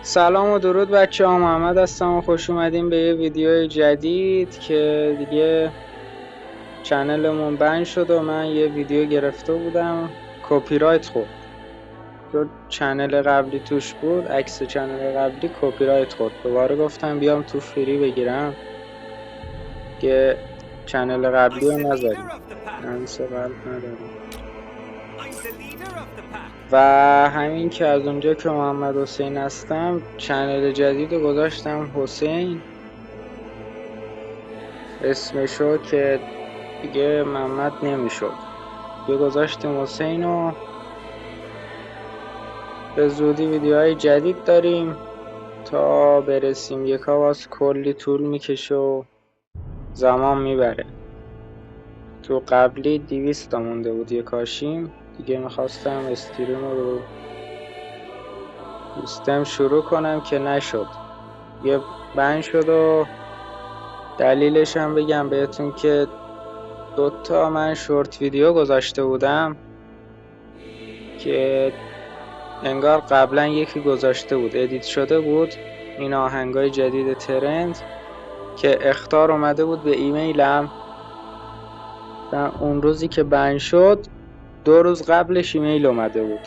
سلام و درود بچه ها، محمد هستم و خوش اومدیم به یه ویدیو جدید که دیگه چنلمون بند شد و من یه ویدیو گرفته بودم کپی رایت خورد. چون چنل قبلی توش بود، عکس چنل قبلی کپی رایت خورد. دوباره گفتم بیام تو فری بگیرم که چنل قبلی رو نذاریم، نویس قلب نداریم. و همین که از اونجا که محمد حسین هستم چنل جدید رو گذاشتم حسین اسمشو، که دیگه محمد نمیشد، دیگه گذاشتیم حسین. و به زودی ویدیوهای جدید داریم تا برسیم. یکا باز کلی طول میکشه و زمان میبره. تو قبلی 200 تا مونده بود یکاشیم، دیگه میخواستم استریم رو سیستم شروع کنم که نشد، یه بند شد. و دلیلش هم بگم بهتون که دوتا من شورت ویدیو گذاشته بودم که انگار قبلا یکی گذاشته بود ادیت شده بود، این آهنگای جدید ترند، که اخطار اومده بود به ایمیلم. و اون روزی که بند شد 2 روز قبلش ایمیل اومده بود،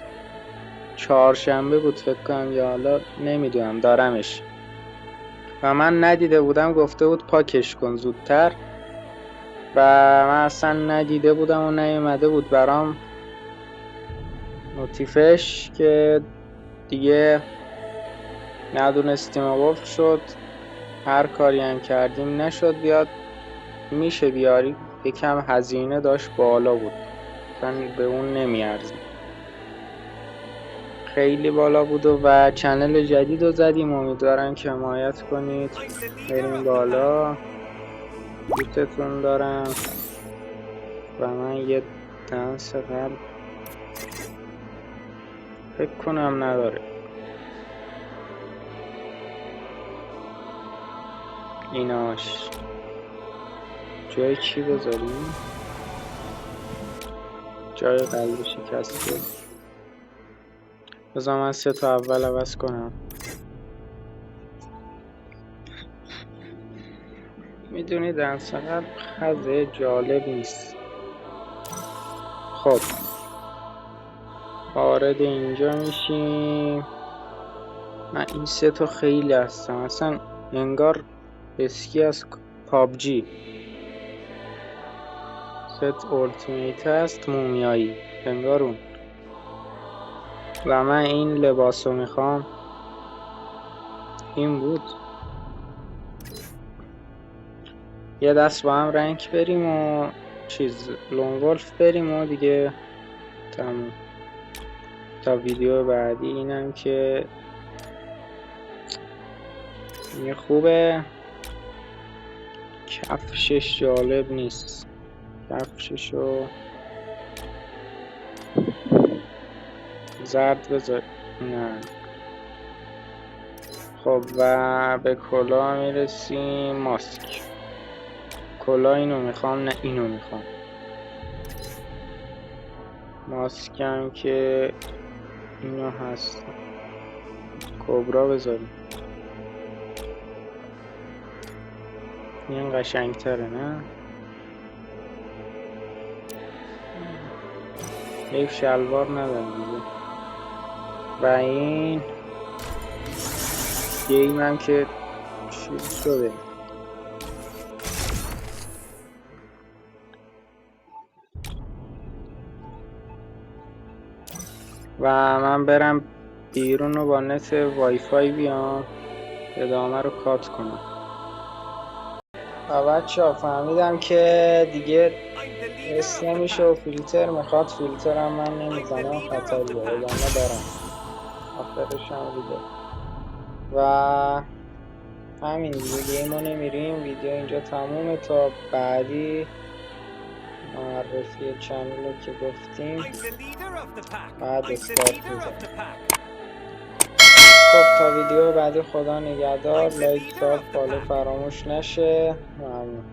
چهارشنبه بود فکر کنم، یا حالا نمیدونم، دارمش و من ندیده بودم. گفته بود پاکش کن زودتر و من اصلا ندیده بودم و نیومده بود برام نوتیفش، که دیگه ندونستیم و وقت شد. هر کاری هم کردیم نشد بیاد. میشه بیاری، یکم هزینه داشت بالا بود، مثلا به اون نمیارزیم، خیلی بالا بود. و چنل جدید رو زدیم، امیدوارم که حمایت کنید، بریم بالا. دوستتون دارم. و من یه دنس قلب فکر کنم نداره. ایناش جای چی بذاریم؟ جای قلب شکسته. بذار من 3 تا اول عوض کنم. میدونی دنس قلب خزه جالب نیست. خب وارد اینجا میشیم. من این 3 تا خیلی هستم، اصلا انگار اسکی از پابجی. ست اولتیمیت هست مومیایی، انگار اون. و من این لباس رو میخوام. این بود. یه دست با هم رنگ بریم و لون ولف بریم و دیگه تموم. تا ویدیو بعدی. اینم که این خوبه، کفشش جالب نیست. کفششو زرد بذار. نه. خب و به کلاه میرسیم. ماسک. کلاه اینو میخوام، نه اینو میخوام. ماسکم که اینو هست، کبرا بذاریم. این قشنگ تره نه؟ یک شلوار ندارم دیگه. و این گیمم که چیز شده. و من برم بیرون و با نت وای فای بیام ادامه رو کات کنم. و بچه ها فهمیدم که دیگه اس نمیشه و فیلتر میخواد. فیلترم من نمیزنم، خطریه. ادامه دارم آخرش هم دیگه. و همین دیگه گیمو نمیریم. ویدیو اینجا تمومه. تا بعدی معرفی چنل که گفتیم بعد استارت میزنیم. خب تا ویدیو بعدی خدا نگهدار. لایک داد فالو فراموش نشه. ممنون.